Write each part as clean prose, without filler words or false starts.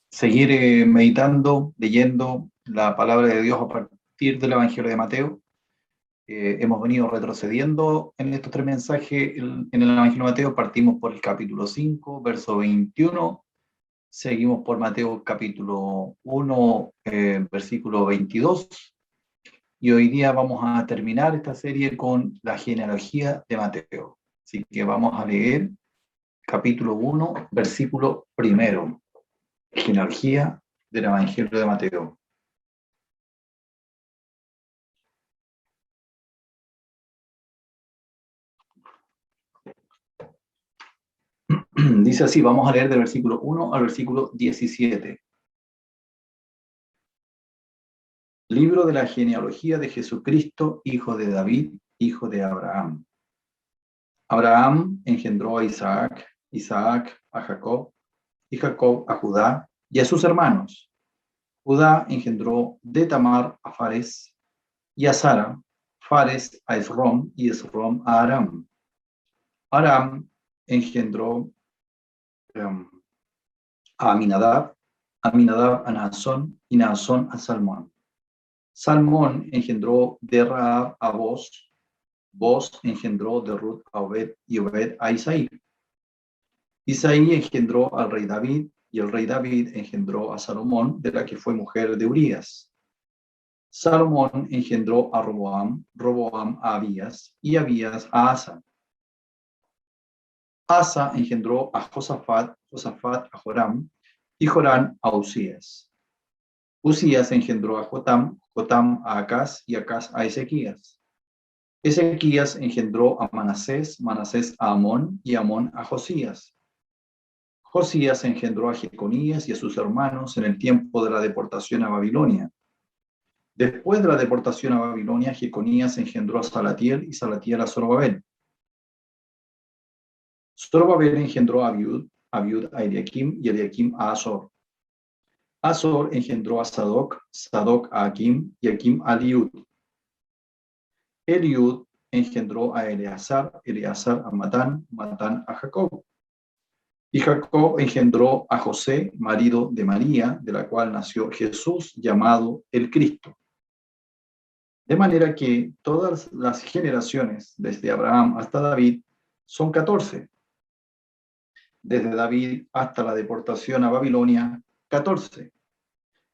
seguir meditando, leyendo la palabra de Dios a partir del Evangelio de Mateo. Hemos venido retrocediendo en estos tres mensajes en el Evangelio de Mateo. Partimos por el capítulo 5, verso 21. Seguimos por Mateo capítulo 1, versículo 22. Y hoy día vamos a terminar esta serie con la genealogía de Mateo. Así que vamos a leer capítulo 1, versículo 1. Genealogía del Evangelio de Mateo. Dice así, vamos a leer del versículo 1 al versículo 17. Libro de la genealogía de Jesucristo, hijo de David, hijo de Abraham. Abraham engendró a Isaac, Isaac a Jacob, y Jacob a Judá y a sus hermanos. Judá engendró de Tamar a Fares y a Sara, Fares a Esrom y Esrom a Aram. Aram engendró a Aminadab, Aminadab a Naasón y Naasón a Salmón. Salmón engendró de Rahab a Boz, Boz engendró de Ruth a Obed y Obed a Isaí. Isaí engendró al rey David y el rey David engendró a Salomón, de la que fue mujer de Urías. Salomón engendró a Roboam, Roboam a Abías y Abías a Asa. Asa engendró a Josafat, Josafat a Joram y Joram a Usías. Usías engendró a Jotam, Jotam a Acaz y Acaz a Ezequías. Ezequías engendró a Manasés, Manasés a Amón y Amón a Josías. Josías engendró a Jeconías y a sus hermanos en el tiempo de la deportación a Babilonia. Después de la deportación a Babilonia, Jeconías engendró a Salatiel y Salatiel a Zorobabel. Zorobabel engendró a Abiud a Eliakim y Eliakim a Azor. Azor engendró a Sadoc, Sadoc a Akim y Akim a Eliud. Eliud engendró a Eleazar, Eleazar a Matán, Matán a Jacob. Y Jacob engendró a José, marido de María, de la cual nació Jesús, llamado el Cristo. De manera que todas las generaciones, desde Abraham hasta David, son 14. Desde David hasta la deportación a Babilonia, 14.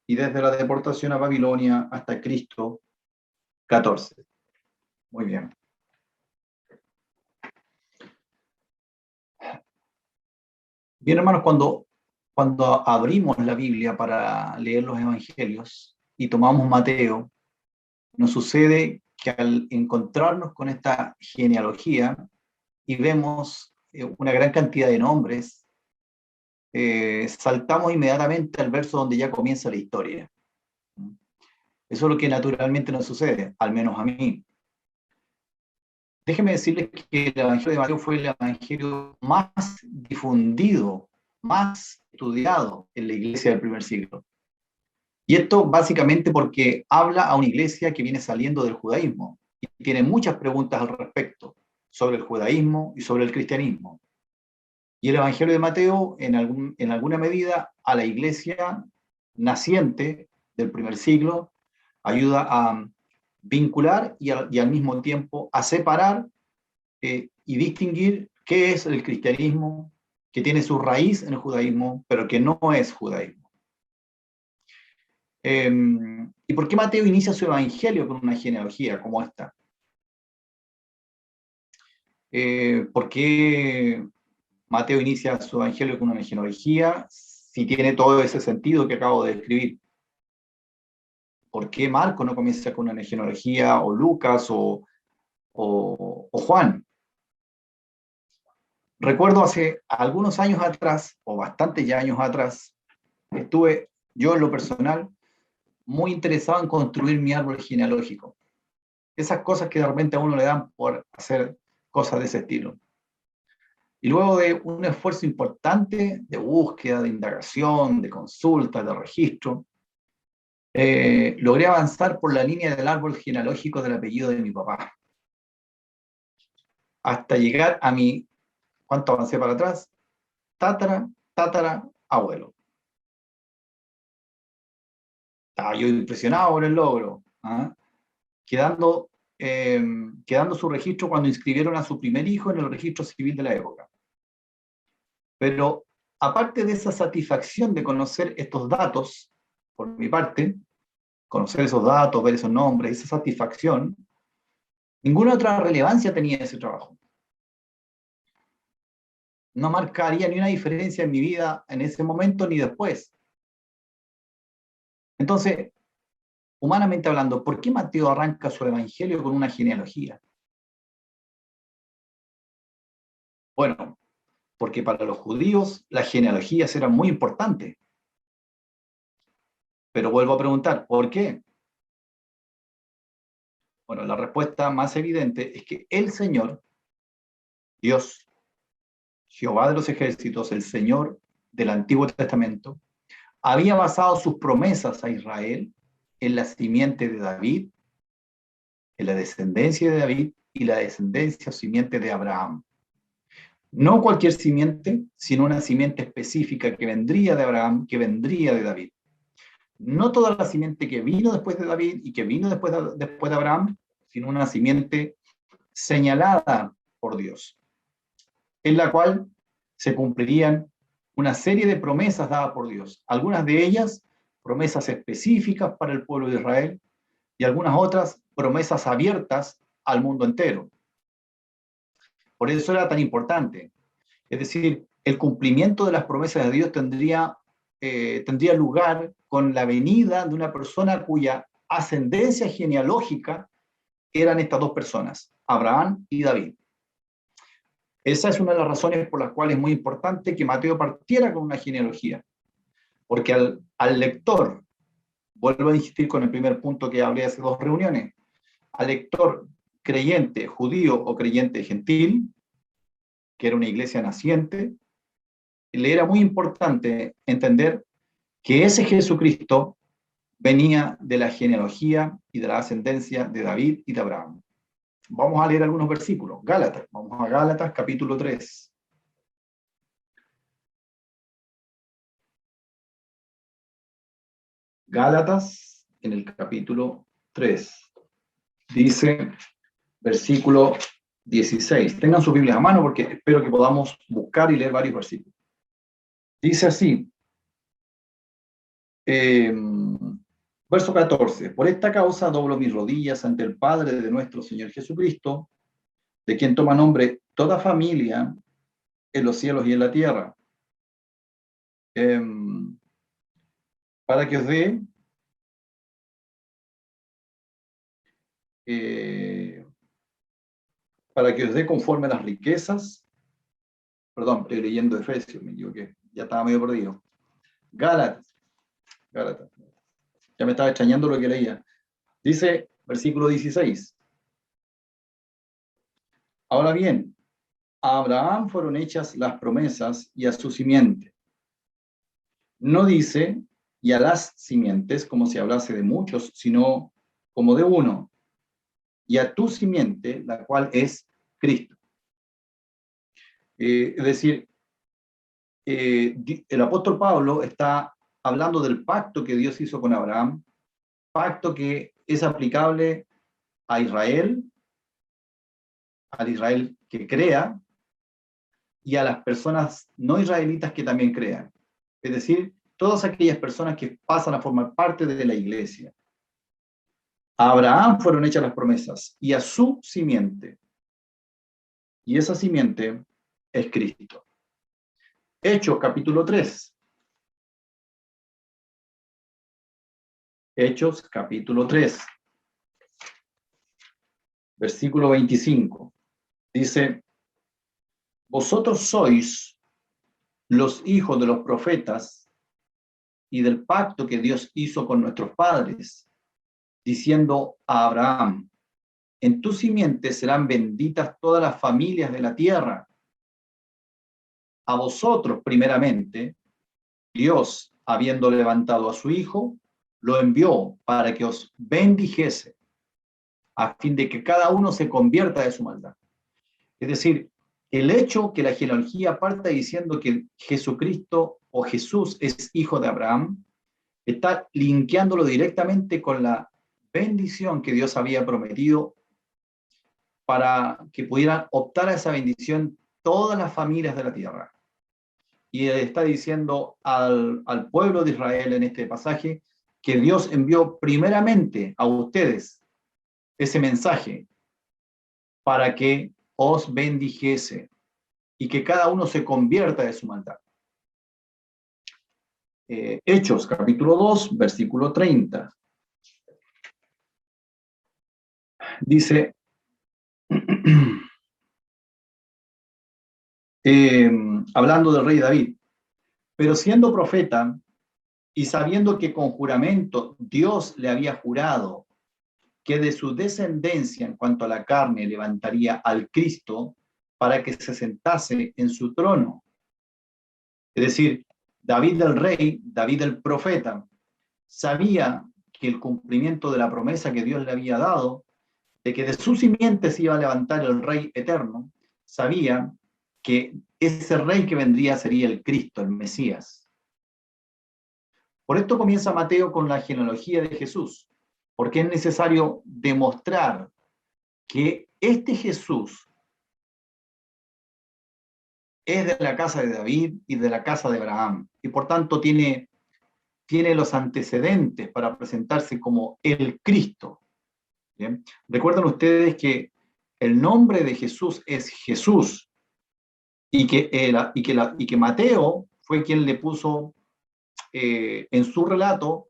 Y desde la deportación a Babilonia hasta Cristo, 14. Muy bien. Bien, hermanos, cuando abrimos la Biblia para leer los evangelios y tomamos Mateo, nos sucede que al encontrarnos con esta genealogía y vemos una gran cantidad de nombres, saltamos inmediatamente al verso donde ya comienza la historia. Eso es lo que naturalmente nos sucede, al menos a mí. Déjenme decirles que el Evangelio de Mateo fue el Evangelio más difundido, más estudiado en la iglesia del primer siglo. Y esto básicamente porque habla a una iglesia que viene saliendo del judaísmo y tiene muchas preguntas al respecto sobre el judaísmo y sobre el cristianismo. Y el Evangelio de Mateo, en alguna medida, a la iglesia naciente del primer siglo, ayuda a vincular y al mismo tiempo a separar y distinguir qué es el cristianismo, que tiene su raíz en el judaísmo, pero que no es judaísmo. ¿Y por qué Mateo inicia su evangelio con una genealogía como esta? ¿Por qué Mateo inicia su evangelio con una genealogía si tiene todo ese sentido que acabo de describir? ¿Por qué Marcos no comienza con una genealogía, o Lucas, o Juan? Recuerdo hace algunos años atrás, o bastantes ya años atrás, estuve yo en lo personal muy interesado en construir mi árbol genealógico. Esas cosas que de repente a uno le dan por hacer cosas de ese estilo. Y luego de un esfuerzo importante de búsqueda, de indagación, de consulta, de registro, logré avanzar por la línea del árbol genealógico del apellido de mi papá. Hasta llegar a mi, ¿cuánto avancé para atrás? Tatara, tatarabuelo. Estaba yo impresionado por el logro, ¿ah? Quedando su registro cuando inscribieron a su primer hijo en el registro civil de la época. Pero aparte de esa satisfacción de conocer estos datos, por mi parte, conocer esos datos, ver esos nombres, esa satisfacción, ninguna otra relevancia tenía ese trabajo. No marcaría ni una diferencia en mi vida en ese momento ni después. Entonces, humanamente hablando, ¿por qué Mateo arranca su evangelio con una genealogía? Bueno, porque para los judíos las genealogías eran muy importantes. Pero vuelvo a preguntar, ¿por qué? Bueno, la respuesta más evidente es que el Señor, Dios, Jehová de los ejércitos, el Señor del Antiguo Testamento, había basado sus promesas a Israel en la simiente de David, en la descendencia de David y la descendencia o simiente de Abraham. No cualquier simiente, sino una simiente específica que vendría de Abraham, que vendría de David. No toda la simiente que vino después de David y que vino después de Abraham, sino una simiente señalada por Dios, en la cual se cumplirían una serie de promesas dadas por Dios. Algunas de ellas, promesas específicas para el pueblo de Israel, y algunas otras, promesas abiertas al mundo entero. Por eso era tan importante. Es decir, el cumplimiento de las promesas de Dios tendría lugar con la venida de una persona cuya ascendencia genealógica eran estas dos personas, Abraham y David. Esa es una de las razones por las cuales es muy importante que Mateo partiera con una genealogía, porque al lector, vuelvo a insistir con el primer punto que hablé hace 2 reuniones, al lector creyente judío o creyente gentil, que era una iglesia naciente, le era muy importante entender que ese Jesucristo venía de la genealogía y de la ascendencia de David y de Abraham. Vamos a leer algunos versículos. Gálatas, vamos a Gálatas capítulo 3. Gálatas en el capítulo 3. Dice, versículo 16. Tengan sus Biblias a mano porque espero que podamos buscar y leer varios versículos. Dice así, verso 14. Por esta causa doblo mis rodillas ante el Padre de nuestro Señor Jesucristo, de quien toma nombre toda familia en los cielos y en la tierra, para que os dé conforme a las riquezas. Perdón, estoy leyendo Efesios, me equivoqué, ya estaba medio perdido. Gálatas. Ya me estaba extrañando lo que leía. Dice, versículo 16. Ahora bien, a Abraham fueron hechas las promesas y a su simiente. No dice, y a las simientes, como si hablase de muchos, sino como de uno, y a tu simiente, la cual es Cristo. Es decir, el apóstol Pablo está hablando del pacto que Dios hizo con Abraham, pacto que es aplicable a Israel, al Israel que crea, y a las personas no israelitas que también crean. Es decir, todas aquellas personas que pasan a formar parte de la iglesia. A Abraham fueron hechas las promesas y a su simiente. Y esa simiente es Cristo. Hechos capítulo 3. Hechos capítulo 3. Versículo 25. Dice, vosotros sois los hijos de los profetas y del pacto que Dios hizo con nuestros padres, diciendo a Abraham, en tu simiente serán benditas todas las familias de la tierra. A vosotros, primeramente, Dios, habiendo levantado a su Hijo, lo envió para que os bendijese, a fin de que cada uno se convierta de su maldad. Es decir, El hecho que la genealogía parta diciendo que Jesucristo o Jesús es hijo de Abraham, está linkeándolo directamente con la bendición que Dios había prometido para que pudieran optar a esa bendición todas las familias de la tierra. Y está diciendo al pueblo de Israel en este pasaje que Dios envió primeramente a ustedes ese mensaje para que os bendijese y que cada uno se convierta de su maldad. Hechos, capítulo 2, versículo 30. Dice, hablando del rey David, pero siendo profeta y sabiendo que con juramento Dios le había jurado que de su descendencia en cuanto a la carne levantaría al Cristo para que se sentase en su trono. Es decir, David el rey, David el profeta, sabía que el cumplimiento de la promesa que Dios le había dado, de que de su simiente se iba a levantar el rey eterno, sabía que ese rey que vendría sería el Cristo, el Mesías. Por esto comienza Mateo con la genealogía de Jesús, porque es necesario demostrar que este Jesús es de la casa de David y de la casa de Abraham, y por tanto tiene los antecedentes para presentarse como el Cristo. ¿Bien? Recuerden ustedes que el nombre de Jesús es Jesús, y que Mateo fue quien le puso en su relato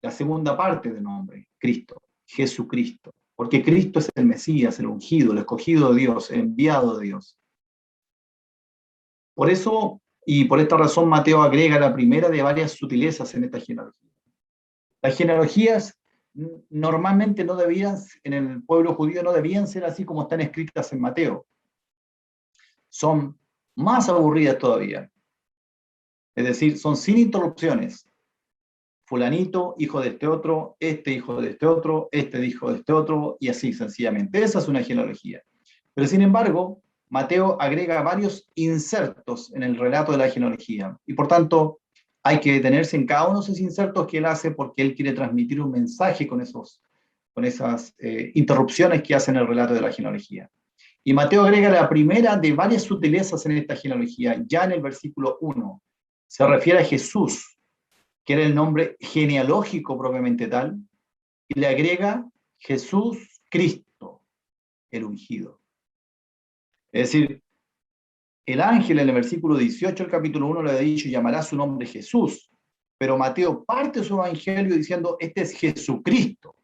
la segunda parte del nombre, Cristo, Jesucristo, porque Cristo es el Mesías, el ungido, el escogido de Dios, el enviado de Dios. Por eso, y por esta razón, Mateo agrega la primera de varias sutilezas en esta genealogía. Las genealogías normalmente no debían, en el pueblo judío no debían ser así como están escritas en Mateo. Son más aburridas todavía. Es decir, son sin interrupciones. Fulanito, hijo de este otro, este hijo de este hijo de este otro, y así sencillamente. Esa es una genealogía. Pero sin embargo, Mateo agrega varios insertos en el relato de la genealogía, y por tanto hay que detenerse en cada uno de esos insertos que él hace porque él quiere transmitir un mensaje con esas interrupciones que hace en el relato de la genealogía. Y Mateo agrega la primera de varias sutilezas en esta genealogía, ya en el versículo 1. Se refiere a Jesús, que era el nombre genealógico propiamente tal, y le agrega Jesús Cristo, el ungido. Es decir, el ángel en el versículo 18 del capítulo 1 le ha dicho, llamará su nombre Jesús, pero Mateo parte su evangelio diciendo, este es Jesucristo,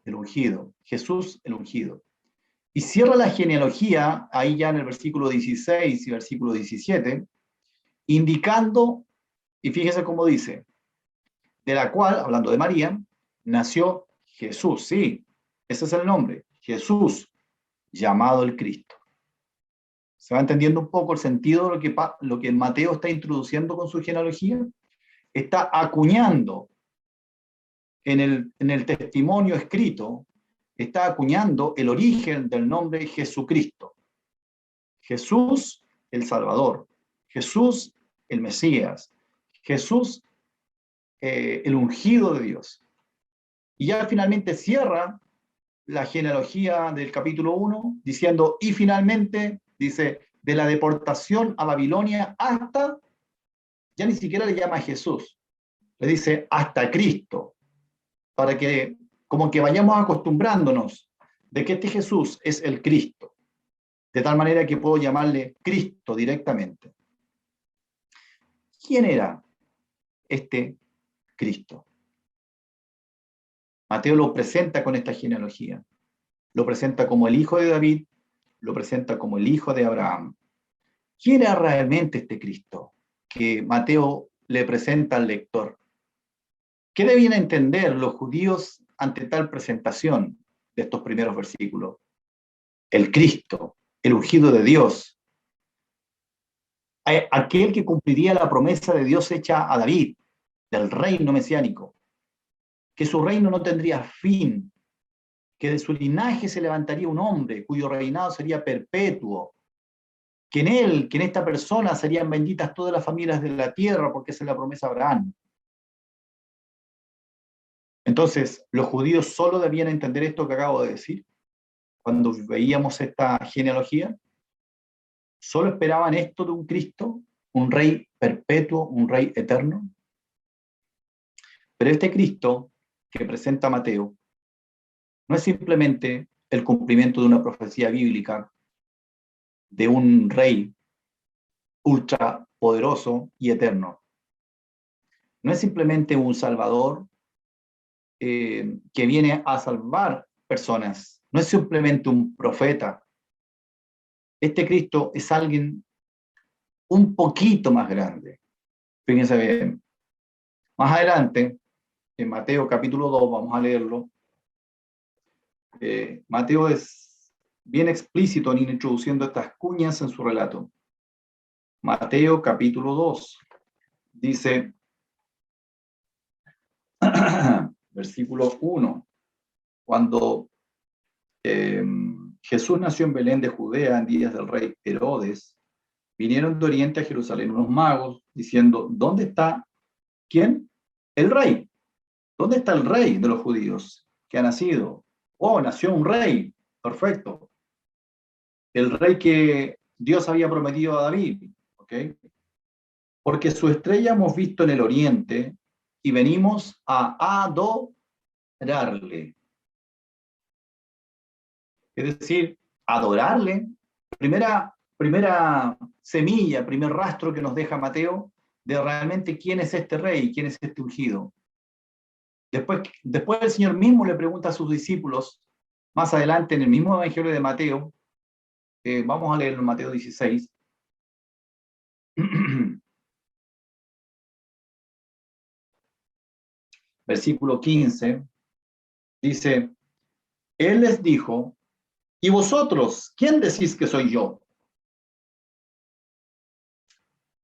el ungido, Jesús el ungido. Y cierra la genealogía, ahí ya en el versículo 16 y versículo 17, indicando, y fíjese cómo dice, de la cual, hablando de María, nació Jesús, sí, ese es el nombre, Jesús, llamado el Cristo. ¿Se va entendiendo un poco el sentido de lo que Mateo está introduciendo con su genealogía? Está acuñando en el testimonio escrito, está acuñando el origen del nombre Jesucristo. Jesús el Salvador, Jesús el Mesías, Jesús el ungido de Dios. Y ya finalmente cierra la genealogía del capítulo 1 diciendo, y finalmente, dice, de la deportación a Babilonia hasta, ya ni siquiera le llama a Jesús, le dice hasta Cristo, para que como que vayamos acostumbrándonos de que este Jesús es el Cristo, de tal manera que puedo llamarle Cristo directamente. ¿Quién era este Cristo? Mateo lo presenta con esta genealogía. Lo presenta como el hijo de David, lo presenta como el hijo de Abraham. ¿Quién era realmente este Cristo que Mateo le presenta al lector? ¿Qué debían entender los judíos ante tal presentación de estos primeros versículos? El Cristo, el ungido de Dios, aquel que cumpliría la promesa de Dios hecha a David, del reino mesiánico, que su reino no tendría fin, que de su linaje se levantaría un hombre cuyo reinado sería perpetuo, que en él, que en esta persona serían benditas todas las familias de la tierra, porque esa es la promesa de Abraham. Entonces, los judíos solo debían entender esto que acabo de decir, cuando veíamos esta genealogía, solo esperaban esto de un Cristo, un rey perpetuo, un rey eterno. Pero este Cristo que presenta Mateo no es simplemente el cumplimiento de una profecía bíblica de un rey ultra poderoso y eterno. No es simplemente un salvador que viene a salvar personas. No es simplemente un profeta. Este Cristo es alguien un poquito más grande. Fíjense bien. Más adelante, en Mateo capítulo 2, vamos a leerlo. Mateo es bien explícito en ir introduciendo estas cuñas en su relato. Mateo capítulo 2 dice, versículo 1, cuando Jesús nació en Belén de Judea en días del rey Herodes, vinieron de Oriente a Jerusalén unos magos diciendo, ¿dónde está? ¿Quién? El rey. ¿Dónde está el rey de los judíos que ha nacido? Oh, nació un rey. Perfecto. El rey que Dios había prometido a David. ¿Ok? Porque su estrella hemos visto en el oriente y venimos a adorarle. Es decir, adorarle. Primera semilla, primer rastro que nos deja Mateo de realmente quién es este rey, quién es este ungido. Después el Señor mismo le pregunta a sus discípulos, más adelante en el mismo Evangelio de Mateo, vamos a leerlo en Mateo 16, versículo 15, dice, Él les dijo, ¿y vosotros, quién decís que soy yo?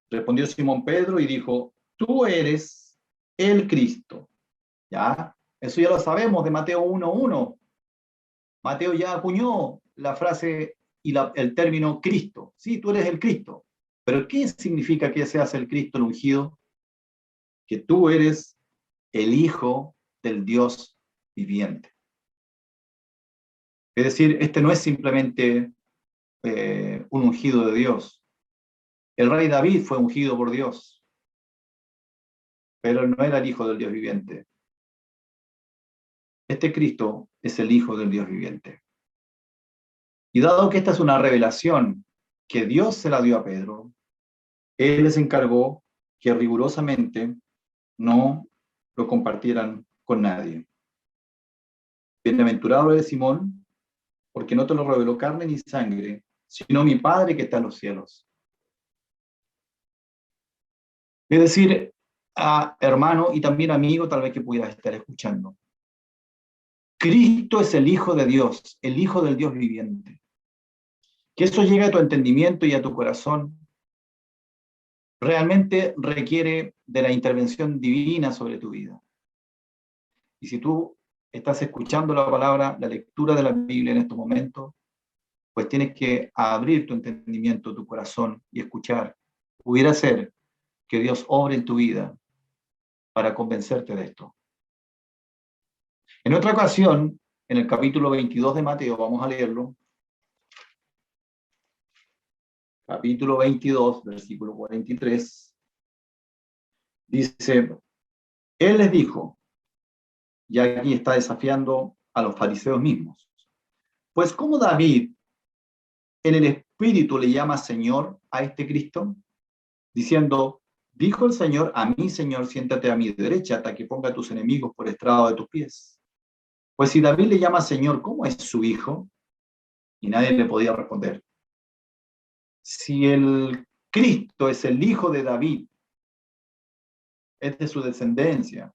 Respondió Simón Pedro y dijo, tú eres el Cristo. ¿Ya? Eso ya lo sabemos de Mateo 1:1. Mateo ya acuñó la frase y el término Cristo. Sí, tú eres el Cristo. Pero ¿qué significa que seas el Cristo el ungido? Que tú eres el Hijo del Dios viviente. Es decir, este no es simplemente un ungido de Dios. El rey David fue ungido por Dios, pero no era el Hijo del Dios viviente. Este Cristo es el Hijo del Dios viviente. Y dado que esta es una revelación que Dios se la dio a Pedro, él les encargó que rigurosamente no lo compartieran con nadie. Bienaventurado eres Simón, porque no te lo reveló carne ni sangre, sino mi Padre que está en los cielos. Es decir, hermano y también amigo, tal vez que pudieras estar escuchando. Cristo es el Hijo de Dios, el Hijo del Dios viviente. Que eso llegue a tu entendimiento y a tu corazón realmente requiere de la intervención divina sobre tu vida. Y si tú estás escuchando la palabra, la lectura de la Biblia en estos momentos, pues tienes que abrir tu entendimiento, tu corazón y escuchar. Pudiera ser que Dios obre en tu vida para convencerte de esto. En otra ocasión, en el capítulo 22 de Mateo, vamos a leerlo, capítulo 22, versículo 43, dice, Él les dijo, y aquí está desafiando a los fariseos mismos, pues ¿cómo David en el Espíritu le llama Señor a este Cristo? Diciendo, dijo el Señor a mí, Señor, siéntate a mi derecha hasta que ponga a tus enemigos por estrado de tus pies. Pues si David le llama Señor, ¿cómo es su hijo? Y nadie le podía responder. Si el Cristo es el hijo de David, es de su descendencia,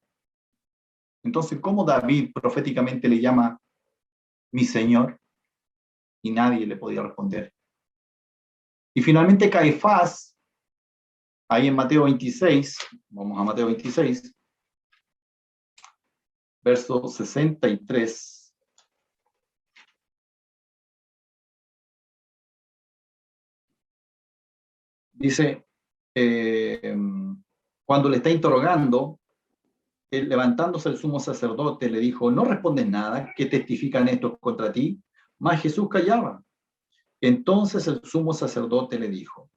entonces, ¿cómo David proféticamente le llama mi Señor? Y nadie le podía responder. Y finalmente Caifás, ahí en Mateo 26, vamos a Mateo 26, verso 63, Dice, cuando le está interrogando, levantándose el sumo sacerdote, le dijo, ¿no respondes nada? ¿Qué testifican estos contra ti? Mas Jesús callaba. Entonces el sumo sacerdote le dijo,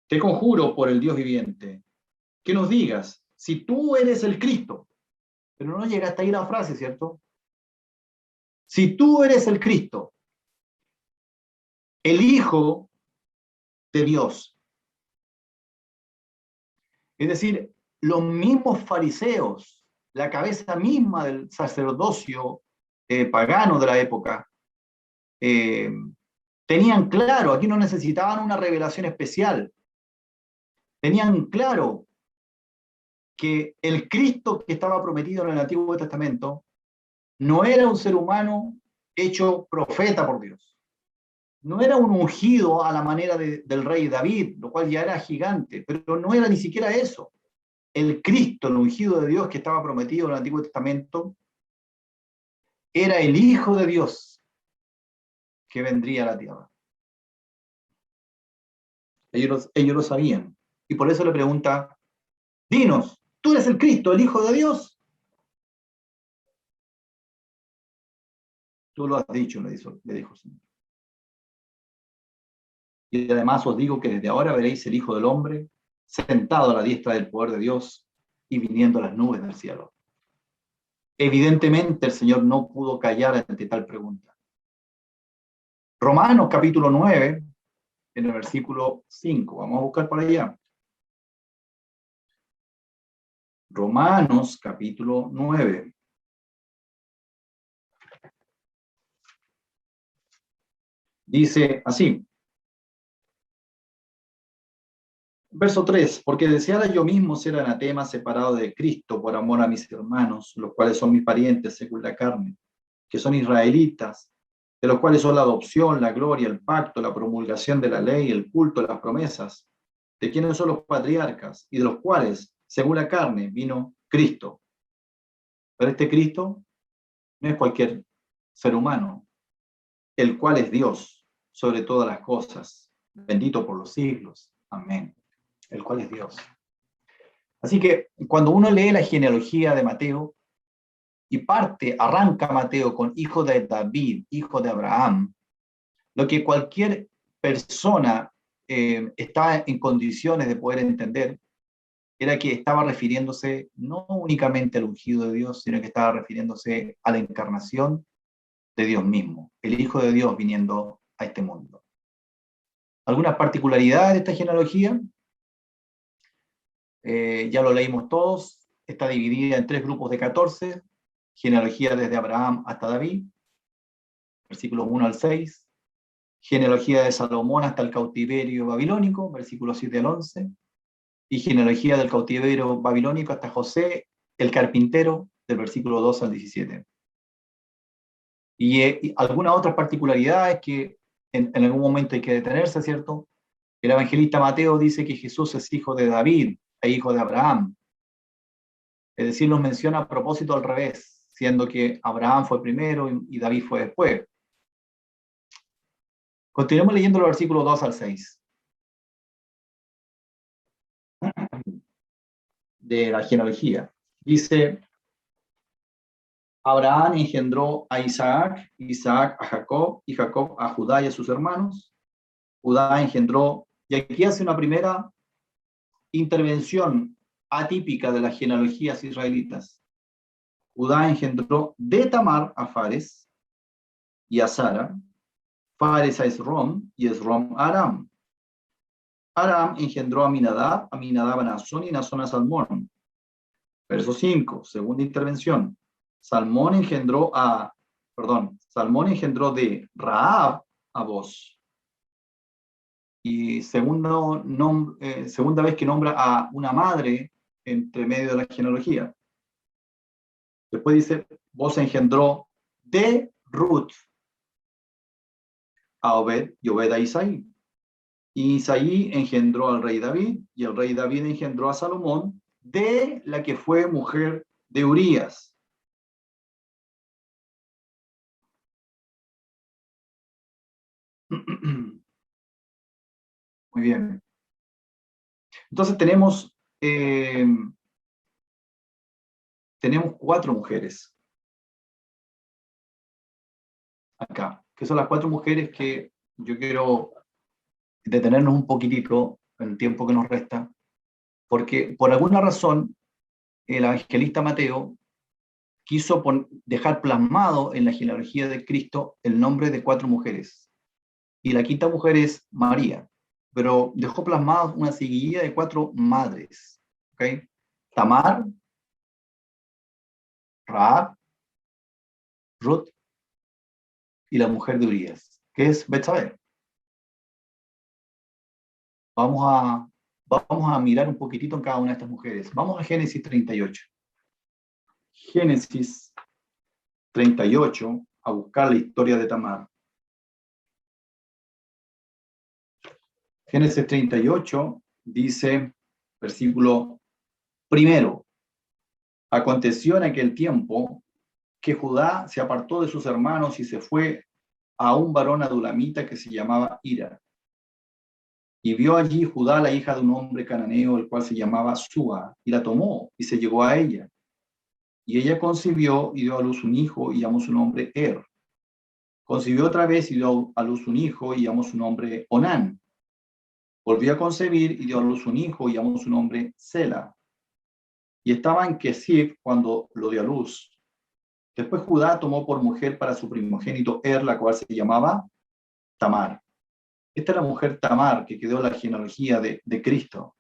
te conjuro por el Dios viviente, que nos digas si tú eres el Cristo. Pero no llega hasta ahí la frase, ¿cierto? Si tú eres el Cristo, el Hijo de Dios. Es decir, los mismos fariseos, la cabeza misma del sacerdocio pagano de la época, eh, tenían claro, aquí no necesitaban una revelación especial, tenían claro que el Cristo que estaba prometido en el Antiguo Testamento no era un ser humano hecho profeta por Dios. No era un ungido a la manera del rey David, lo cual ya era gigante, pero no era ni siquiera eso. El Cristo, el ungido de Dios que estaba prometido en el Antiguo Testamento, era el Hijo de Dios que vendría a la tierra. Ellos lo sabían. Y por eso le pregunta, dinos, ¿tú eres el Cristo, el Hijo de Dios? Tú lo has dicho, le dijo el Señor. Y además os digo que desde ahora veréis el Hijo del Hombre sentado a la diestra del poder de Dios y viniendo a las nubes del cielo. Evidentemente el Señor no pudo callar ante tal pregunta. Romanos capítulo 9, en el versículo 5. Vamos a buscar para allá. Romanos capítulo 9. Dice así. Verso 3, porque deseara yo mismo ser anatema separado de Cristo por amor a mis hermanos, los cuales son mis parientes según la carne, que son israelitas, de los cuales son la adopción, la gloria, el pacto, la promulgación de la ley, el culto, las promesas, de quienes son los patriarcas, y de los cuales, según la carne, vino Cristo. Pero este Cristo no es cualquier ser humano, el cual es Dios sobre todas las cosas, bendito por los siglos. Amén. El cual es Dios. Así que cuando uno lee la genealogía de Mateo y arranca Mateo con hijo de David, hijo de Abraham, lo que cualquier persona está en condiciones de poder entender era que estaba refiriéndose no únicamente al ungido de Dios, sino que estaba refiriéndose a la encarnación de Dios mismo, el Hijo de Dios viniendo a este mundo. ¿Algunas particularidades de esta genealogía? Ya lo leímos todos, está dividida en 3 grupos de 14, genealogía desde Abraham hasta David, versículos 1 al 6, genealogía de Salomón hasta el cautiverio babilónico, versículos 7 al 11, y genealogía del cautiverio babilónico hasta José, el carpintero, del versículo 2 al 17. Y algunas otras particularidades que en algún momento hay que detenerse, ¿cierto? El evangelista Mateo dice que Jesús es hijo de David e hijo de Abraham. Es decir, los menciona a propósito al revés, siendo que Abraham fue primero y David fue después. Continuemos leyendo los versículos 2 al 6 de la genealogía. Dice, Abraham engendró a Isaac, Isaac a Jacob, y Jacob a Judá y a sus hermanos. Judá engendró, y aquí hace una primera intervención atípica de las genealogías israelitas. Judá engendró de Tamar a Fares y a Sara, Fares a Esrom y Esrom a Aram. Aram engendró a Aminadab a Naasón y Naasón a Salmón. Verso 5, segunda intervención. Salmón engendró de Raab a Boz. Y segunda vez que nombra a una madre entre medio de la genealogía. Después dice, Boz engendró de Ruth a Obed y Obed a Isaí. Y Isaí engendró al rey David, y el rey David engendró a Salomón, de la que fue mujer de Urías. Muy bien. Entonces tenemos 4 mujeres acá, que son las 4 mujeres que yo quiero detenernos un poquitito en el tiempo que nos resta, porque por alguna razón el evangelista Mateo quiso dejar plasmado en la genealogía de Cristo el nombre de 4 mujeres. Y la quinta mujer es María, pero dejó plasmado una seguidilla de 4 madres. ¿Okay? Tamar, Raab, Ruth y la mujer de Urías, que es Betsabé. Vamos a mirar un poquitito en cada una de estas mujeres. Vamos a Génesis 38. Génesis 38, a buscar la historia de Tamar. Génesis 38 dice, versículo 1, aconteció en aquel tiempo que Judá se apartó de sus hermanos y se fue a un varón adulamita que se llamaba Ira. Y vio allí Judá la hija de un hombre cananeo, el cual se llamaba Súa, y la tomó y se llegó a ella. Y ella concibió y dio a luz un hijo y llamó su nombre Er. Concibió otra vez y dio a luz un hijo y llamó su nombre Onán. Volvió a concebir y dio a luz un hijo y llamó su nombre Sela. Y estaba en Kesib cuando lo dio a luz. Después Judá tomó por mujer para su primogénito Er, la cual se llamaba Tamar. Esta es la mujer Tamar que quedó en la genealogía de Cristo.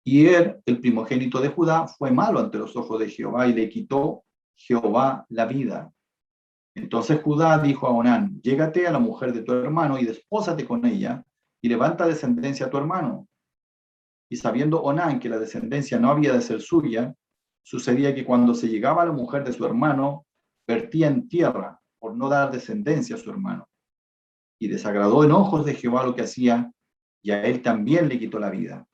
Y Er, el primogénito de Judá, fue malo ante los ojos de Jehová y le quitó Jehová la vida. Entonces Judá dijo a Onán, llégate a la mujer de tu hermano y despósate con ella y levanta descendencia a tu hermano. Y sabiendo Onán que la descendencia no había de ser suya, sucedía que cuando se llegaba a la mujer de su hermano, vertía en tierra por no dar descendencia a su hermano. Y desagradó en ojos de Jehová lo que hacía, y a él también le quitó la vida.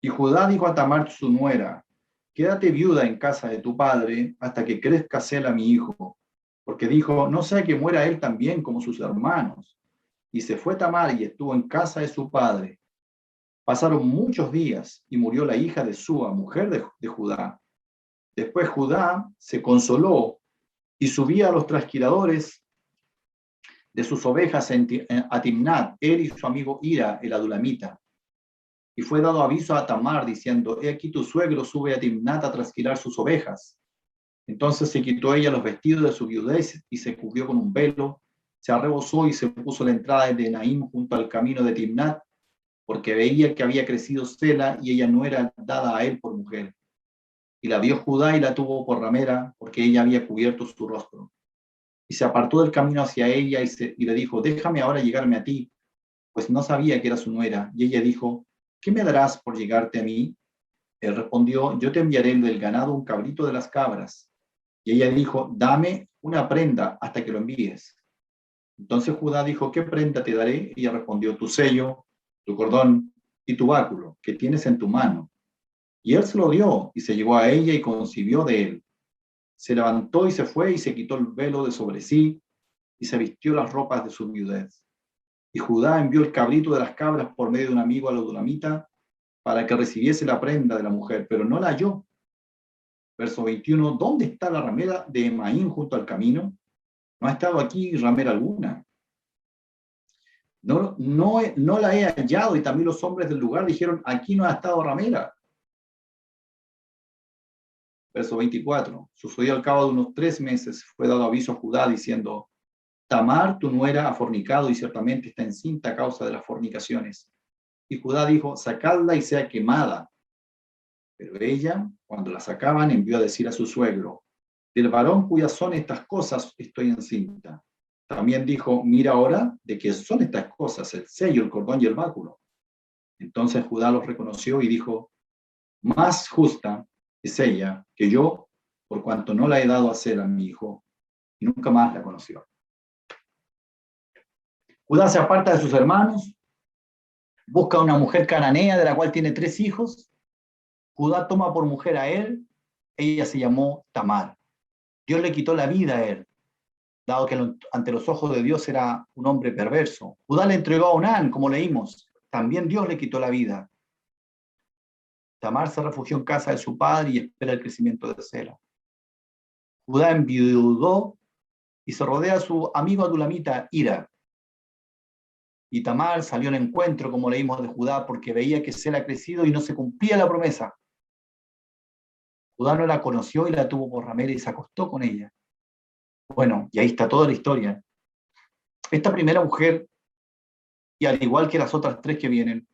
Y Judá dijo a Tamar su nuera, quédate viuda en casa de tu padre hasta que crezca Sela mi hijo, porque dijo, no sea que muera él también como sus hermanos. Y se fue Tamar y estuvo en casa de su padre. Pasaron muchos días y murió la hija de Súa, mujer de Judá. Después Judá se consoló y subía a los trasquiladores de sus ovejas a Timnat, él y su amigo Ira, el adulamita. Y fue dado aviso a Tamar diciendo, he aquí tu suegro sube a Timnat a trasquilar sus ovejas. Entonces se quitó ella los vestidos de su viudez y se cubrió con un velo, se arrebozó y se puso a la entrada de Naim junto al camino de Timnat, porque veía que había crecido Sela y ella no era dada a él por mujer. Y la vio Judá y la tuvo por ramera, porque ella había cubierto su rostro. Y se apartó del camino hacia ella y le dijo, déjame ahora llegarme a ti, pues no sabía que era su nuera. Y ella dijo, ¿qué me darás por llegarte a mí? Él respondió, yo te enviaré del ganado un cabrito de las cabras. Y ella dijo, dame una prenda hasta que lo envíes. Entonces Judá dijo, ¿qué prenda te daré? Y ella respondió, tu sello, tu cordón y tu báculo que tienes en tu mano. Y él se lo dio y se llegó a ella y concibió de él. Se levantó y se fue y se quitó el velo de sobre sí y se vistió las ropas de su viudez. Y Judá envió el cabrito de las cabras por medio de un amigo a la Adulamita para que recibiese la prenda de la mujer, pero no la halló. Verso 21, ¿dónde está la ramera de Emaín junto al camino? No ha estado aquí ramera alguna. No la he hallado, y también los hombres del lugar dijeron, aquí no ha estado ramera. Verso 24, sucedió al cabo de unos 3 meses, fue dado aviso a Judá diciendo, Tamar, tu nuera, ha fornicado y ciertamente está encinta a causa de las fornicaciones. Y Judá dijo, sacadla y sea quemada. Pero ella, cuando la sacaban, envió a decir a su suegro, del varón cuyas son estas cosas estoy encinta. También dijo, mira ahora de qué son estas cosas, el sello, el cordón y el báculo. Entonces Judá los reconoció y dijo, más justa es ella que yo, por cuanto no la he dado a ser a mi hijo, y nunca más la conoció. Judá se aparta de sus hermanos, busca una mujer cananea de la cual tiene 3 hijos. Judá toma por mujer a él, ella se llamó Tamar. Dios le quitó la vida a él, dado que ante los ojos de Dios era un hombre perverso. Judá le entregó a Onán, como leímos, también Dios le quitó la vida. Tamar se refugió en casa de su padre y espera el crecimiento de Sela. Judá enviudó y se rodea a su amigo adulamita Hira. Y Tamar salió en encuentro, como leímos de Judá, porque veía que Sela ha crecido y no se cumplía la promesa. Judá no la conoció y la tuvo por ramera y se acostó con ella. Bueno, y ahí está toda la historia. Esta primera mujer, y al igual que las otras tres que vienen,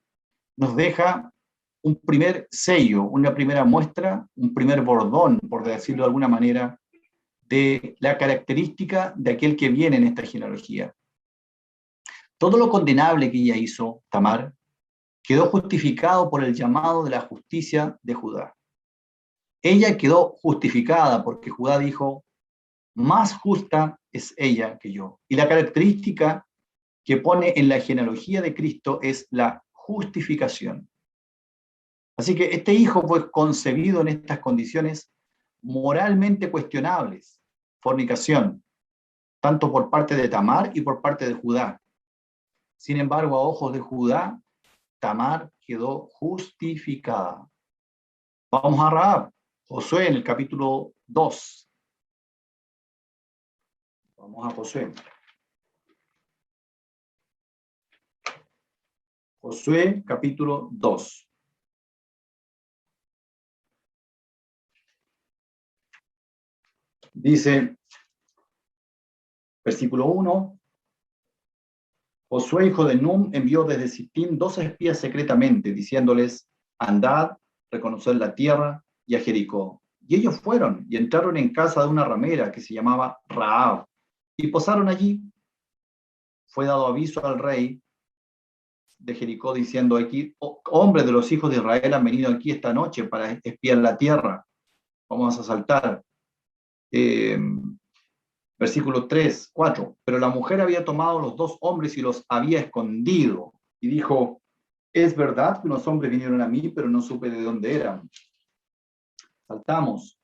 nos deja un primer sello, una primera muestra, un primer bordón, por decirlo de alguna manera, de la característica de aquel que viene en esta genealogía. Todo lo condenable que ella hizo, Tamar, quedó justificado por el llamado de la justicia de Judá. Ella quedó justificada porque Judá dijo, más justa es ella que yo. Y la característica que pone en la genealogía de Cristo es la justificación. Así que este hijo fue concebido en estas condiciones moralmente cuestionables, fornicación, tanto por parte de Tamar y por parte de Judá. Sin embargo, a ojos de Judá, Tamar quedó justificada. Vamos a Rahab, Josué en el capítulo 2. Vamos a Josué. Josué capítulo 2. Dice, versículo 1, Josué, hijo de Nun, envió desde Sittim 2 espías secretamente, diciéndoles, andad, reconoced la tierra y a Jericó. Y ellos fueron y entraron en casa de una ramera que se llamaba Rahab, y posaron allí. Fue dado aviso al rey de Jericó diciendo, aquí, hombres de los hijos de Israel han venido aquí esta noche para espiar la tierra. Vamos a asaltar. Versículo 3, 4. Pero la mujer había tomado los 2 hombres y los había escondido. Y dijo, es verdad que unos hombres vinieron a mí, pero no supe de dónde eran. Saltamos.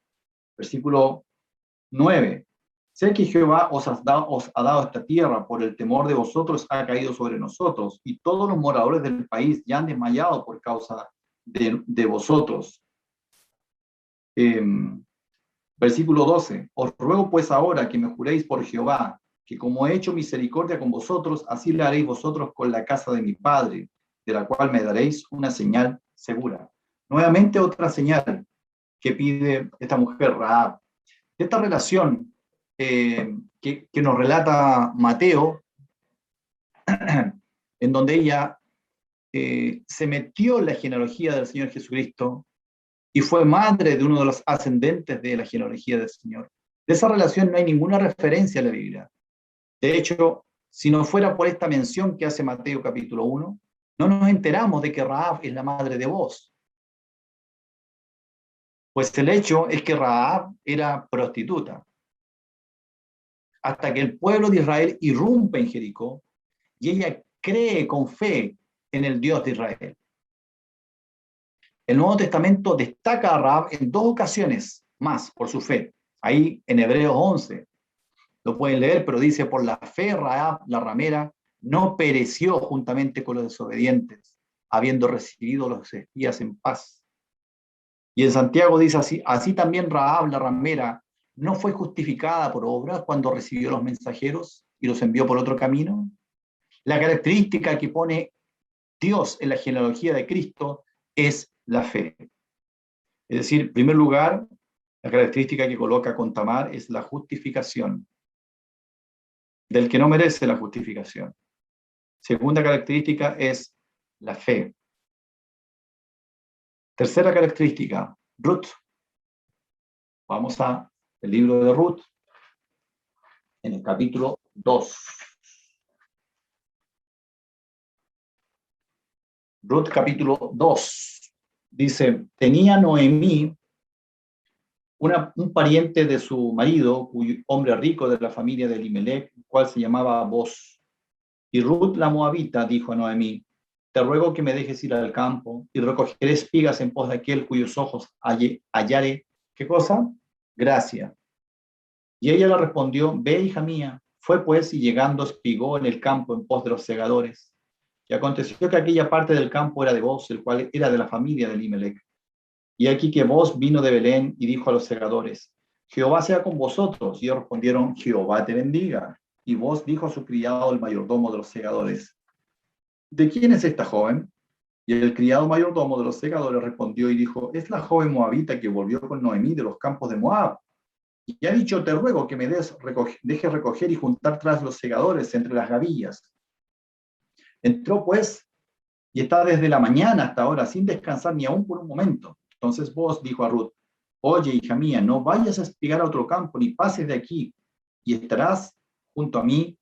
Versículo 9. Sé que Jehová os ha dado esta tierra, por el temor de vosotros ha caído sobre nosotros, y todos los moradores del país ya han desmayado por causa de vosotros. Versículo 12. Os ruego pues ahora que me juréis por Jehová, que como he hecho misericordia con vosotros, así le haréis vosotros con la casa de mi padre, de la cual me daréis una señal segura. Nuevamente otra señal que pide esta mujer, Rahab. Esta relación que nos relata Mateo, en donde ella se metió en la genealogía del Señor Jesucristo, y fue madre de uno de los ascendentes de la genealogía del Señor. De esa relación no hay ninguna referencia en la Biblia. De hecho, si no fuera por esta mención que hace Mateo capítulo 1, no nos enteramos de que Rahab es la madre de Booz. Pues el hecho es que Rahab era prostituta. Hasta que el pueblo de Israel irrumpe en Jericó y ella cree con fe en el Dios de Israel. El Nuevo Testamento destaca a Rahab en 2 ocasiones más por su fe. Ahí en Hebreos 11 lo pueden leer, pero dice, por la fe Rahab, la ramera, no pereció juntamente con los desobedientes, habiendo recibido los espías en paz. Y en Santiago dice así también Rahab, la ramera, no fue justificada por obras cuando recibió los mensajeros y los envió por otro camino. La característica que pone Dios en la genealogía de Cristo es la fe. Es decir, en primer lugar, la característica que coloca con Tamar es la justificación del que no merece la justificación. Segunda característica es la fe. Tercera característica, Ruth. Vamos al libro de Ruth, en el capítulo 2. Ruth capítulo 2. Dice, tenía Noemí un pariente de su marido, cuyo hombre rico de la familia de Elimelech, el cual se llamaba Boz. Y Ruth la moabita dijo a Noemí, te ruego que me dejes ir al campo y recogeré espigas en pos de aquel cuyos ojos hallare, ¿qué cosa? Gracia. Y ella le respondió, ve, hija mía. Fue pues y llegando espigó en el campo en pos de los segadores. Y aconteció que aquella parte del campo era de Boz, el cual era de la familia de Elimelech. Y aquí que Boz vino de Belén y dijo a los segadores: Jehová sea con vosotros. Y ellos respondieron: Jehová te bendiga. Y Boz dijo a su criado, el mayordomo de los segadores: ¿de quién es esta joven? Y el criado mayordomo de los segadores respondió y dijo: es la joven moabita que volvió con Noemí de los campos de Moab. Y ha dicho: te ruego que me dejes recoger y juntar tras los segadores entre las gavillas. Entró pues y está desde la mañana hasta ahora sin descansar ni aún por un momento. Entonces Boaz dijo a Ruth: oye, hija mía, no vayas a espigar a otro campo ni pases de aquí, y estarás junto a mí,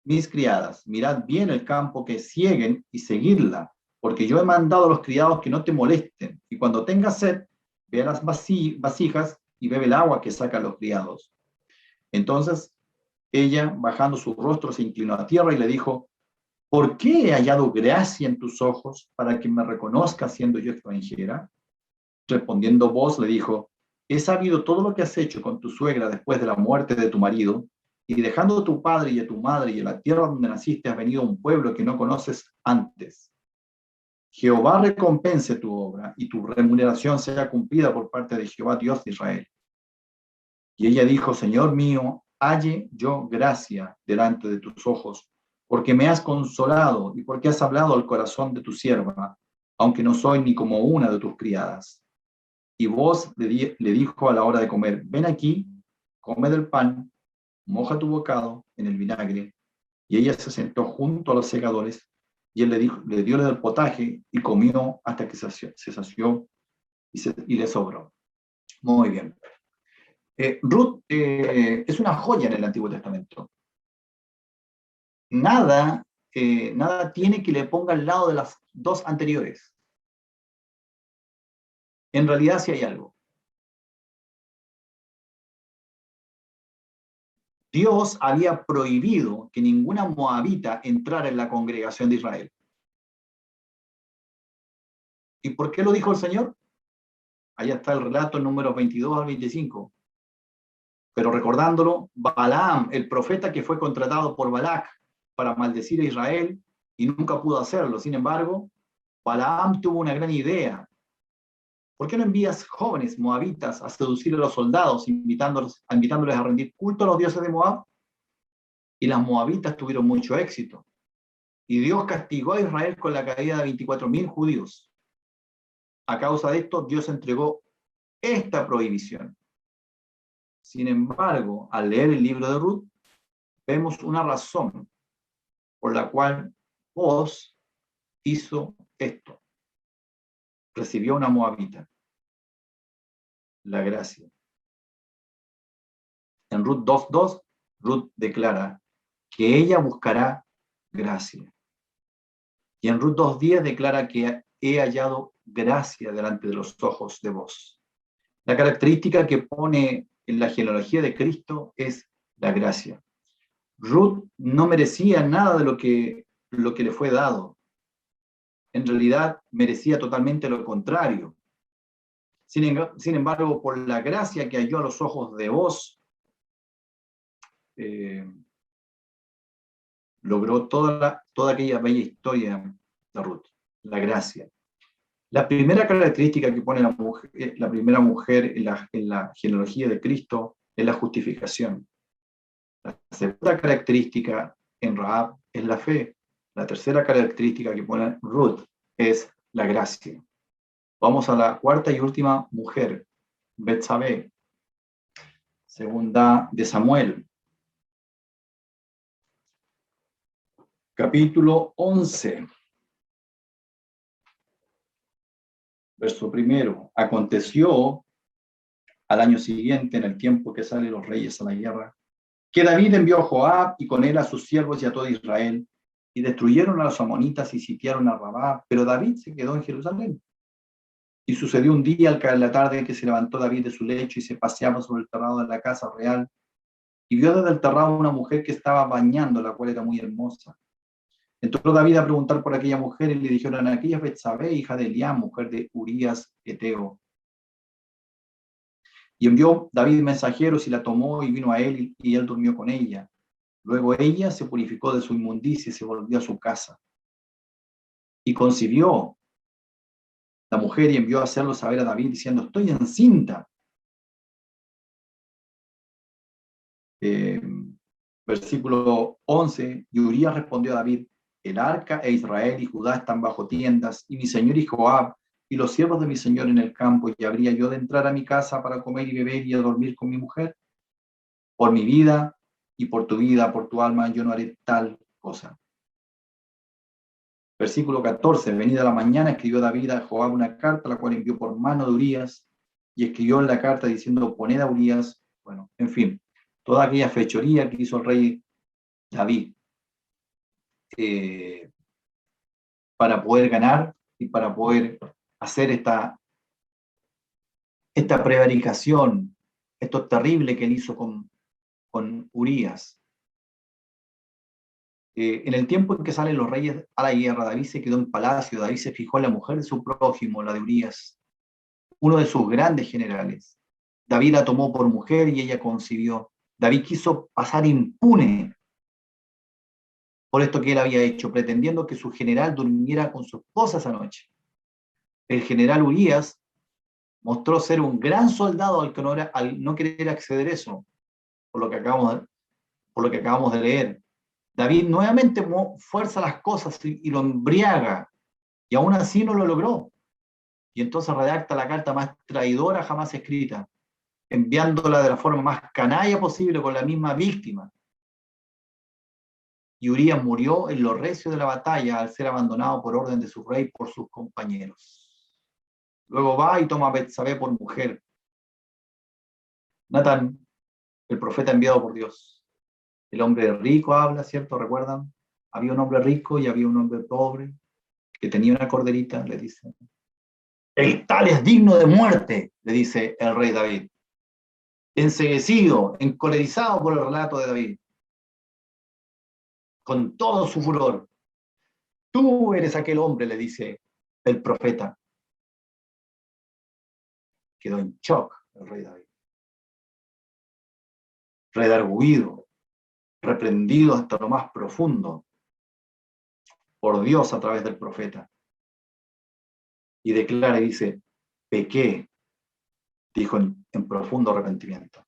mis criadas. Mirad bien el campo, que sieguen y seguidla, porque yo he mandado a los criados que no te molesten, y cuando tengas sed, ve a las vasijas y bebe el agua que sacan los criados. Entonces ella, bajando su rostro, se inclinó a tierra y le dijo: ¿por qué he hallado gracia en tus ojos para que me reconozcas siendo yo extranjera? Respondiendo Boaz le dijo: he sabido todo lo que has hecho con tu suegra después de la muerte de tu marido, y dejando a tu padre y a tu madre y a la tierra donde naciste, has venido a un pueblo que no conoces antes. Jehová recompense tu obra y tu remuneración sea cumplida por parte de Jehová, Dios de Israel. Y ella dijo: Señor mío, halle yo gracia delante de tus ojos, porque me has consolado y porque has hablado al corazón de tu sierva, aunque no soy ni como una de tus criadas. Y vos le dijo a la hora de comer: ven aquí, come del pan, moja tu bocado en el vinagre. Y ella se sentó junto a los segadores, y él le dio del potaje y comió hasta que se sació y le sobró. Muy bien. Ruth es una joya en el Antiguo Testamento. Nada, nada tiene que le ponga al lado de las dos anteriores. En realidad sí hay algo. Dios había prohibido que ninguna moabita entrara en la congregación de Israel. ¿Y por qué lo dijo el Señor? Allá está el relato número 22 al 25. Pero recordándolo, Balaam, el profeta que fue contratado por Balac para maldecir a Israel y nunca pudo hacerlo. Sin embargo, Balaam tuvo una gran idea. ¿Por qué no envías jóvenes moabitas a seducir a los soldados, invitándoles a rendir culto a los dioses de Moab? Y las moabitas tuvieron mucho éxito. Y Dios castigó a Israel con la caída de 24.000 judíos. A causa de esto, Dios entregó esta prohibición. Sin embargo, al leer el libro de Ruth, vemos una razón por la cual Boaz hizo esto. Recibió una moabita, la gracia. En Ruth 2:2, Ruth declara que ella buscará gracia. Y en Ruth 2:10 declara que he hallado gracia delante de los ojos de Boaz. La característica que pone en la genealogía de Cristo es la gracia. Ruth no merecía nada de lo que le fue dado. En realidad merecía totalmente lo contrario. Sin embargo, por la gracia que halló a los ojos de Boaz, logró toda aquella bella historia de Ruth, la gracia. La primera característica que pone la primera mujer en la genealogía de Cristo es la justificación. La segunda característica en Rahab es la fe. La tercera característica que pone Ruth es la gracia. Vamos a la cuarta y última mujer, Betsabé, segunda de Samuel, capítulo 11, verso 1. Aconteció al año siguiente, en el tiempo que salen los reyes a la guerra, que David envió a Joab y con él a sus siervos y a todo Israel, y destruyeron a los amonitas y sitiaron a Rabá, pero David se quedó en Jerusalén. Y sucedió un día al caer la tarde que se levantó David de su lecho y se paseaba sobre el terrado de la casa real, y vio desde el terrado una mujer que estaba bañando, la cual era muy hermosa. Entró David a preguntar por aquella mujer, y le dijeron: aquella es Betsabé, hija de Eliam, mujer de Urías Eteo. Y envió David mensajeros y la tomó y vino a él, y él durmió con ella. Luego ella se purificó de su inmundicia y se volvió a su casa. Y concibió la mujer y envió a hacerlo saber a David diciendo, estoy encinta. Eh, Versículo 11, y Urías respondió a David, el arca e Israel y Judá están bajo tiendas, y mi señor y Joab, y los siervos de mi señor en el campo, y habría yo de entrar a mi casa para comer y beber y a dormir con mi mujer. Por mi vida y por tu vida, por tu alma, yo no haré tal cosa. Versículo 14, venida la mañana, escribió David a Joab una carta, la cual envió por mano de Urías, y escribió en la carta diciendo, poned a Urías, bueno, en fin, toda aquella fechoría que hizo el rey David para poder ganar y para poder hacer esta prevaricación, esto terrible que él hizo con Urías. En el tiempo en que salen los reyes a la guerra, David se quedó en palacio, David se fijó en la mujer de su prójimo, la de Urías, uno de sus grandes generales. David la tomó por mujer y ella concibió. David quiso pasar impune por esto que él había hecho, pretendiendo que su general durmiera con su esposa esa noche. El general Urías mostró ser un gran soldado al no querer acceder a eso, por lo que acabamos de leer. David nuevamente fuerza las cosas y lo embriaga, y aún así no lo logró. Y entonces redacta la carta más traidora jamás escrita, enviándola de la forma más canalla posible con la misma víctima. Y Urías murió en lo recio de la batalla al ser abandonado por orden de su rey por sus compañeros. Luego va y toma a Betsabé por mujer. Natán, el profeta enviado por Dios. El hombre rico habla, ¿cierto? ¿Recuerdan? Había un hombre rico y había un hombre pobre que tenía una corderita, le dice. El tal es digno de muerte, le dice el rey David. Enceguecido, encolerizado por el relato de David, con todo su furor. Tú eres aquel hombre, le dice el profeta. Quedó en shock el rey David. Redarguido, reprendido hasta lo más profundo por Dios a través del profeta. Y declara y dice, pequé, dijo en profundo arrepentimiento.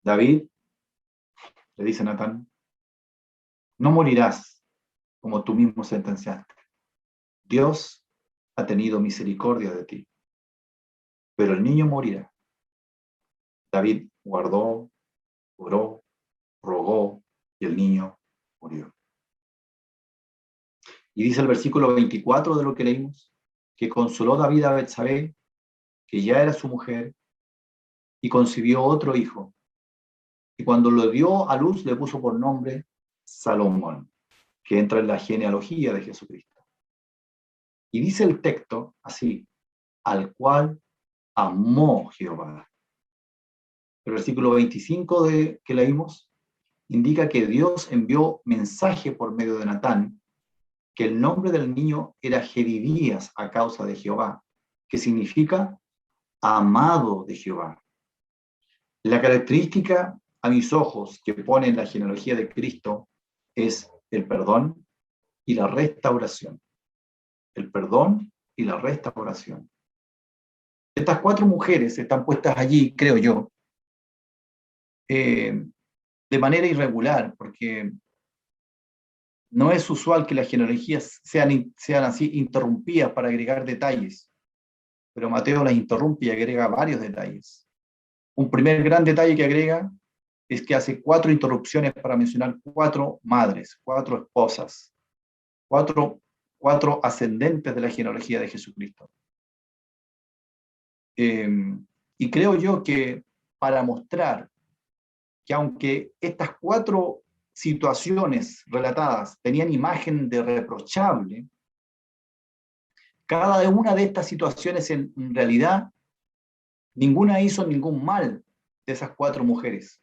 David, le dice Natán, no morirás como tú mismo sentenciaste. Dios ha tenido misericordia de ti, pero el niño morirá. David guardó, oró, rogó, y el niño murió. Y dice el versículo 24 de lo que leímos, que consoló David a Betsabé, que ya era su mujer, y concibió otro hijo. Y cuando lo dio a luz, le puso por nombre Salomón, que entra en la genealogía de Jesucristo. Y dice el texto así, al cual amó Jehová. El versículo 25 que leímos indica que Dios envió mensaje por medio de Natán, que el nombre del niño era Jedidías a causa de Jehová, que significa amado de Jehová. La característica a mis ojos que pone en la genealogía de Cristo es el perdón y la restauración. El perdón y la restauración. Estas cuatro mujeres están puestas allí, creo yo, de manera irregular, porque no es usual que las genealogías sean así interrumpidas para agregar detalles, pero Mateo las interrumpe y agrega varios detalles. Un primer gran detalle que agrega es que hace 4 interrupciones para mencionar 4 madres, 4 esposas, cuatro ascendentes de la genealogía de Jesucristo. Y creo yo que para mostrar que aunque estas 4 situaciones relatadas tenían imagen de reprochable, cada una de estas situaciones en realidad ninguna hizo ningún mal de esas 4 mujeres.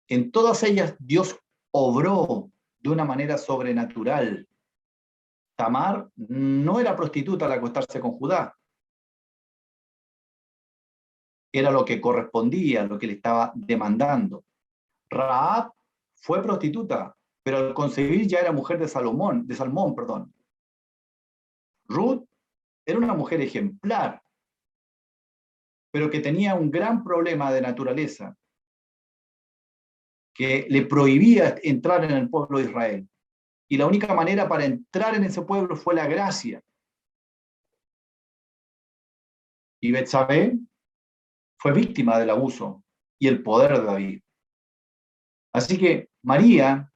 En todas ellas Dios obró de una manera sobrenatural. Tamar no era prostituta al acostarse con Judá. Era lo que correspondía, lo que le estaba demandando. Rahab fue prostituta pero al concebir ya era mujer de Salmón, perdón. Ruth era una mujer ejemplar, pero que tenía un gran problema de naturaleza, que le prohibía entrar en el pueblo de Israel. Y la única manera para entrar en ese pueblo fue la gracia. Y Betsabé fue víctima del abuso y el poder de David. Así que María,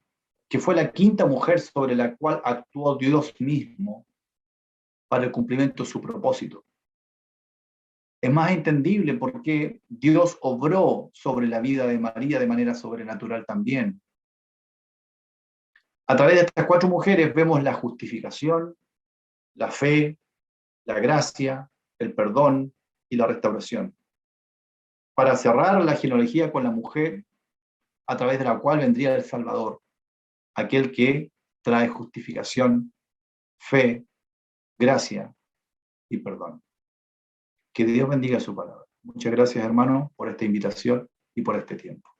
que fue la quinta mujer sobre la cual actuó Dios mismo para el cumplimiento de su propósito, es más entendible por qué Dios obró sobre la vida de María de manera sobrenatural también. A través de estas cuatro mujeres vemos la justificación, la fe, la gracia, el perdón y la restauración. Para cerrar la genealogía con la mujer a través de la cual vendría el Salvador, aquel que trae justificación, fe, gracia y perdón. Que Dios bendiga su palabra. Muchas gracias, hermano, por esta invitación y por este tiempo.